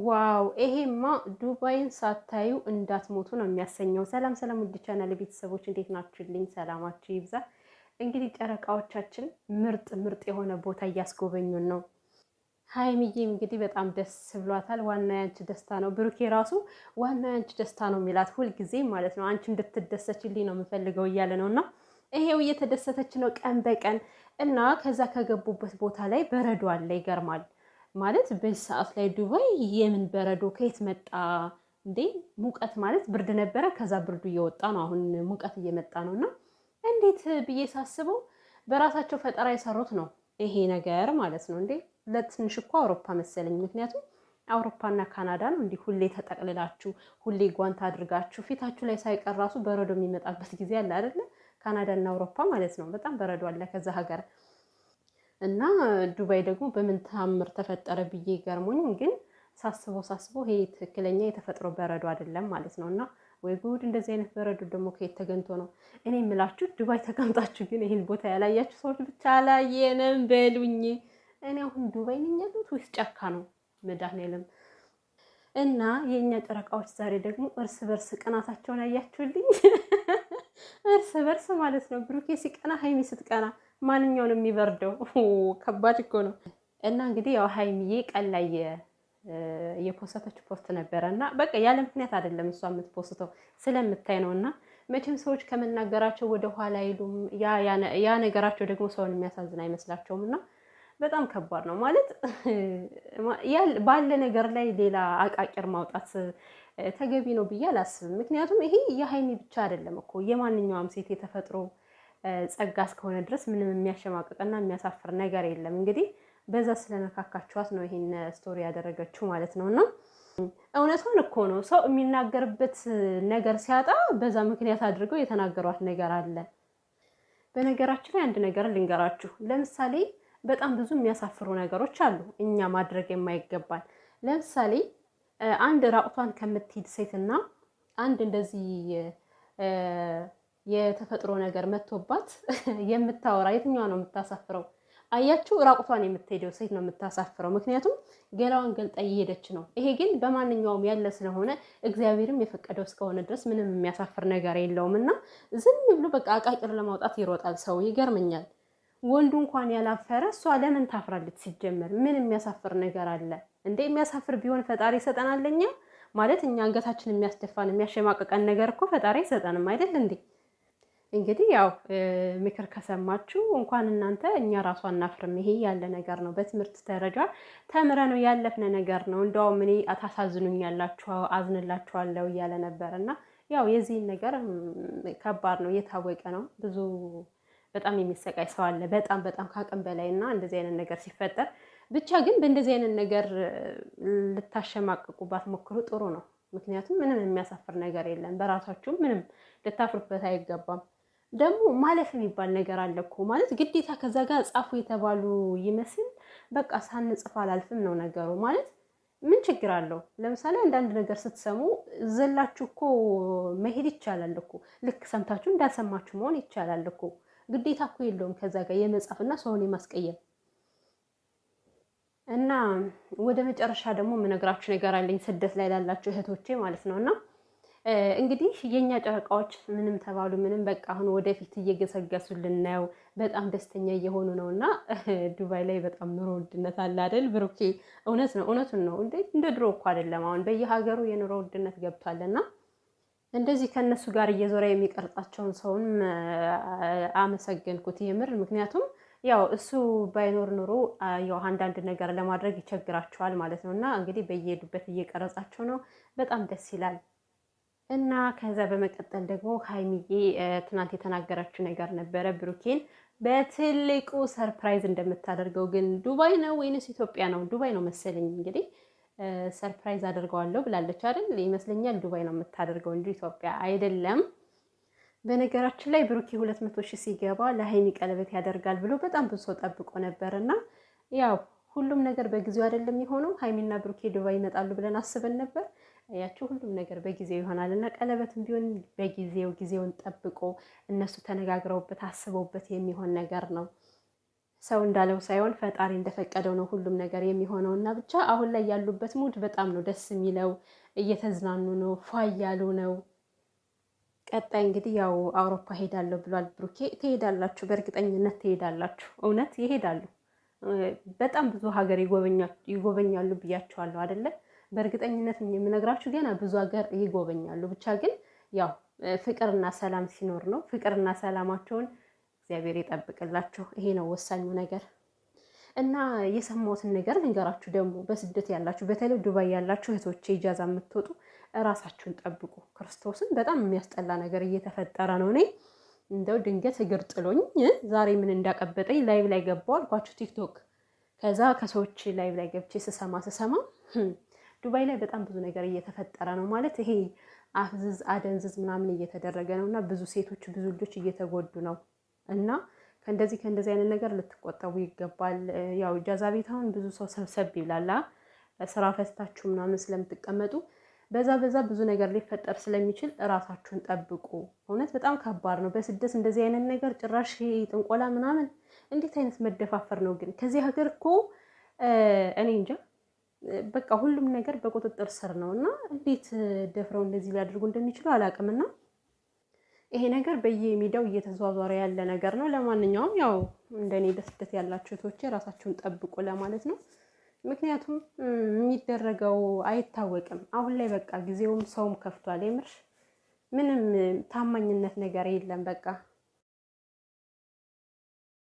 ዋው ይሄማ ዱባይን ሳታዩ እንዳትሞቱ ነው የሚያሰኘው። ሰላም ሰላም፣ ውድ ቻናል ቤተሰቦች እንዴት ናችሁልኝ? ሰላማችሁ ይብዛ። እንግዲህ ጨረቃዎቻችን ምርጥ ምርጥ የሆነ ቦታ እያስጎበኙን ነው። ሀይሚዬ እንግዲህ በጣም ደስ ብሏታል። ዋና ያንቺ ደስታ ነው። ብሩኬ ራሱ ዋና ያንቺ ደስታ ነው የሚላት ሁልጊዜ ማለት ነው። አንቺ እንድትደሰችልኝ ነው የምፈልገው እያለ ነው እና ይሄው እየተደሰተች ነው ቀን በቀን እና ከዛ ከገቡበት ቦታ ላይ በረዶ አለ። ይገርማል። ማለት በዚህ ሰዓት ላይ ዱባይ የምን በረዶ ከየት መጣ እንዴ? ሙቀት ማለት ብርድ ነበረ፣ ከዛ ብርዱ እየወጣ ነው። አሁን ሙቀት እየመጣ ነው። እና እንዴት ብዬ ሳስበው በራሳቸው ፈጠራ የሰሩት ነው ይሄ ነገር ማለት ነው። እንዴ ለትንሽ እኮ አውሮፓ መሰለኝ። ምክንያቱም አውሮፓና ካናዳ ነው እንዲህ ሁሌ ተጠቅልላችሁ ሁሌ ጓንት አድርጋችሁ ፊታችሁ ላይ ሳይቀር ራሱ በረዶ የሚመጣበት ጊዜ አለ አይደለ? ካናዳና አውሮፓ ማለት ነው። በጣም በረዶ አለ ከዛ ሀገር እና ዱባይ ደግሞ በምን ተአምር ተፈጠረ ብዬ ገርሞኝ፣ ግን ሳስበው ይሄ ትክክለኛ የተፈጥሮ በረዶ አይደለም ማለት ነው። እና ወይ ጉድ! እንደዚህ አይነት በረዶ ደግሞ ከየት ተገኝቶ ነው? እኔ የምላችሁ ዱባይ ተቀምጣችሁ ግን ይህን ቦታ ያላያችሁ ሰዎች ብቻ አላየንም በሉኝ። እኔ አሁን ዱባይ ነኝ ያለሁት ወይስ ጫካ ነው? መድኃኒዓለም። እና የእኛ ጨረቃዎች ዛሬ ደግሞ እርስ በርስ ቅናታቸውን ያያችሁልኝ። እርስ በርስ ማለት ነው። ብሩኬ ሲቀና ሀይሚ ስትቀና ማንኛውን የሚበርደው? ከባድ እኮ ነው። እና እንግዲህ ያው ሀይሚዬ ቀን ላይ የፖስተች ፖስት ነበረ እና በቃ ያለ ምክንያት አይደለም እሷ የምትፖስተው ስለምታይ ነው። እና መቼም ሰዎች ከመናገራቸው ወደ ኋላ አይሉም። ያ ነገራቸው ደግሞ ሰውን የሚያሳዝን አይመስላቸውም። እና በጣም ከባድ ነው ማለት ባለ ነገር ላይ ሌላ አቃቂር ማውጣት ተገቢ ነው ብዬ አላስብም። ምክንያቱም ይሄ የሀይሚ ብቻ አይደለም እኮ የማንኛውም ሴት የተፈጥሮ ጸጋ እስከሆነ ድረስ ምንም የሚያሸማቅቅና የሚያሳፍር ነገር የለም። እንግዲህ በዛ ስለነካካችኋት ነው ይሄን ስቶሪ ያደረገችው ማለት ነው። እና እውነቷን እኮ ነው። ሰው የሚናገርበት ነገር ሲያጣ በዛ ምክንያት አድርገው የተናገሯት ነገር አለ። በነገራችን ላይ አንድ ነገር ልንገራችሁ። ለምሳሌ በጣም ብዙ የሚያሳፍሩ ነገሮች አሉ እኛ ማድረግ የማይገባን። ለምሳሌ አንድ ራቁቷን ከምትሄድ ሴትና አንድ እንደዚህ የተፈጥሮ ነገር መጥቶባት የምታወራ የትኛዋ ነው የምታሳፍረው? አያችሁ፣ ራቁቷን የምትሄደው ሴት ነው የምታሳፍረው። ምክንያቱም ገላዋን ገልጣ እየሄደች ነው። ይሄ ግን በማንኛውም ያለ ስለሆነ እግዚአብሔርም የፈቀደው እስከሆነ ድረስ ምንም የሚያሳፍር ነገር የለውም። እና ዝም ብሎ በቃ አቃቂር ለማውጣት ይሮጣል ሰው። ይገርመኛል። ወንዱ እንኳን ያላፈረ እሷ ለምን ታፍራለች? ሲጀመር ምን የሚያሳፍር ነገር አለ እንዴ? የሚያሳፍር ቢሆን ፈጣሪ ይሰጠናል። እኛ ማለት እኛ አንገታችን የሚያስደፋን የሚያሸማቅቀን ነገር እኮ ፈጣሪ አይሰጠንም አይደል እንዴ? እንግዲህ ያው ምክር ከሰማችሁ እንኳን እናንተ እኛ ራሱ አናፍርም። ይሄ ያለ ነገር ነው። በትምህርት ደረጃ ተምረ ነው ያለፍነ ነገር ነው። እንደውም እኔ ታሳዝኑኛላችሁ፣ አዝንላችኋለሁ እያለ ነበር። እና ያው የዚህን ነገር ከባድ ነው፣ እየታወቀ ነው። ብዙ በጣም የሚሰቃይ ሰው አለ፣ በጣም በጣም ከአቅም በላይ። እና እንደዚህ አይነት ነገር ሲፈጠር ብቻ ግን በእንደዚህ አይነት ነገር ልታሸማቅቁባት ሞክሩ፣ ጥሩ ነው። ምክንያቱም ምንም የሚያሳፍር ነገር የለም። በራሳችሁም ምንም ልታፍሩበት አይገባም። ደግሞ ማለፍ የሚባል ነገር አለ እኮ። ማለት ግዴታ ከዛ ጋር ጻፉ የተባሉ ይመስል በቃ ሳንጽፍ አላልፍም ነው ነገሩ። ማለት ምን ችግር አለው? ለምሳሌ አንዳንድ ነገር ስትሰሙ ዘላችሁ እኮ መሄድ ይቻላል እኮ። ልክ ሰምታችሁ እንዳልሰማችሁ መሆን ይቻላል እኮ። ግዴታ እኮ የለውም ከዛ ጋር የመጻፍና ሰውን የማስቀየም። እና ወደ መጨረሻ ደግሞ የምነግራችሁ ነገር አለኝ፣ ስደት ላይ ላላችሁ እህቶቼ ማለት ነው። እና እንግዲህ የኛ ጨረቃዎች ምንም ተባሉ ምንም በቃ አሁን ወደፊት እየገሰገሱልን ነው። በጣም ደስተኛ እየሆኑ ነው። እና ዱባይ ላይ በጣም ኑሮ ውድነት አለ አይደል ብሩኬ? እውነት ነው፣ እውነቱን ነው። እንደ ድሮ እኮ አይደለም። አሁን በየሀገሩ የኑሮ ውድነት ገብቷልና እንደዚህ ከነሱ ጋር እየዞረ የሚቀርጻቸውን ሰውን አመሰገንኩት የምር። ምክንያቱም ያው እሱ ባይኖር ኑሮ ያው አንዳንድ ነገር ለማድረግ ይቸግራቸዋል ማለት ነው። እና እንግዲህ በየሄዱበት እየቀረጻቸው ነው። በጣም ደስ ይላል። እና ከዛ በመቀጠል ደግሞ ሀይሚዬ ትናንት የተናገረችው ነገር ነበረ። ብሩኬን በትልቁ ሰርፕራይዝ እንደምታደርገው። ግን ዱባይ ነው ወይንስ ኢትዮጵያ ነው? ዱባይ ነው መሰለኝ። እንግዲህ ሰርፕራይዝ አደርገዋለሁ ብላለች አይደል? ይመስለኛል ዱባይ ነው የምታደርገው እንጂ ኢትዮጵያ አይደለም። በነገራችን ላይ ብሩኬ 200,000 ሲገባ ለሀይሚ ቀለበት ያደርጋል ብሎ በጣም ብዙ ሰው ጠብቆ ነበር። እና ያው ሁሉም ነገር በጊዜው አይደለም የሆነው። ሀይሚና ብሩኬ ዱባይ ይመጣሉ ብለን አስበን ነበር። ያቸው ሁሉም ነገር በጊዜው ይሆናል። እና ቀለበትም ቢሆን ጊዜውን ጠብቆ እነሱ ተነጋግረውበት አስበውበት የሚሆን ነገር ነው። ሰው እንዳለው ሳይሆን ፈጣሪ እንደፈቀደው ነው ሁሉም ነገር የሚሆነው እና ብቻ አሁን ላይ ያሉበት ሙድ በጣም ነው ደስ የሚለው። እየተዝናኑ ነው፣ ፏ እያሉ ነው። ቀጣይ እንግዲህ ያው አውሮፓ ሄዳለሁ ብሏል ብሩኬ። ትሄዳላችሁ፣ በእርግጠኝነት ትሄዳላችሁ። እውነት ይሄዳሉ። በጣም ብዙ ሀገር ይጎበኛሉ ብያቸዋለሁ አይደለ? በእርግጠኝነት የምነግራችሁ ገና ብዙ ሀገር ይጎበኛሉ። ብቻ ግን ያው ፍቅርና ሰላም ሲኖር ነው። ፍቅርና ሰላማቸውን እግዚአብሔር ይጠብቅላቸው። ይሄ ነው ወሳኙ ነገር። እና የሰማሁትን ነገር ልንገራችሁ ደግሞ በስደት ያላችሁ በተለይ ዱባይ ያላችሁ እህቶቼ ኢጃዛ የምትወጡ እራሳችሁን ጠብቁ። ክርስቶስን በጣም የሚያስጠላ ነገር እየተፈጠረ ነው። እኔ እንደው ድንገት እግር ጥሎኝ ዛሬ ምን እንዳቀበጠኝ ላይቭ ላይ ገባሁ አልኳችሁ ቲክቶክ። ከዛ ከሰዎች ላይቭ ላይ ገብቼ ስሰማ ዱባይ ላይ በጣም ብዙ ነገር እየተፈጠረ ነው። ማለት ይሄ አፍዝዝ አደንዝዝ ምናምን እየተደረገ ነው እና ብዙ ሴቶች ብዙ ልጆች እየተጎዱ ነው እና ከእንደዚህ አይነት ነገር ልትቆጠቡ ይገባል። ያው ኢጃዛ ቤት አሁን ብዙ ሰው ሰብሰብ ይብላላ ስራ ፈስታችሁ ምናምን ስለምትቀመጡ በዛ ብዙ ነገር ሊፈጠር ስለሚችል እራሳችሁን ጠብቁ። እውነት በጣም ከባድ ነው በስደት እንደዚህ አይነት ነገር። ጭራሽ ጥንቆላ ምናምን እንዴት አይነት መደፋፈር ነው ግን! ከዚህ ሀገር እኮ እኔ እንጃ በቃ ሁሉም ነገር በቁጥጥር ስር ነው እና እንዴት ደፍረው እንደዚህ ሊያደርጉ እንደሚችሉ አላውቅምና ይሄ ነገር በየሚዲያው እየተዘዋወረ ያለ ነገር ነው። ለማንኛውም ያው እንደኔ በስደት ያላችሁ እህቶቼ ራሳችሁን ጠብቁ ለማለት ነው። ምክንያቱም የሚደረገው አይታወቅም። አሁን ላይ በቃ ጊዜውም ሰውም ከፍቷል። የምር ምንም ታማኝነት ነገር የለም በቃ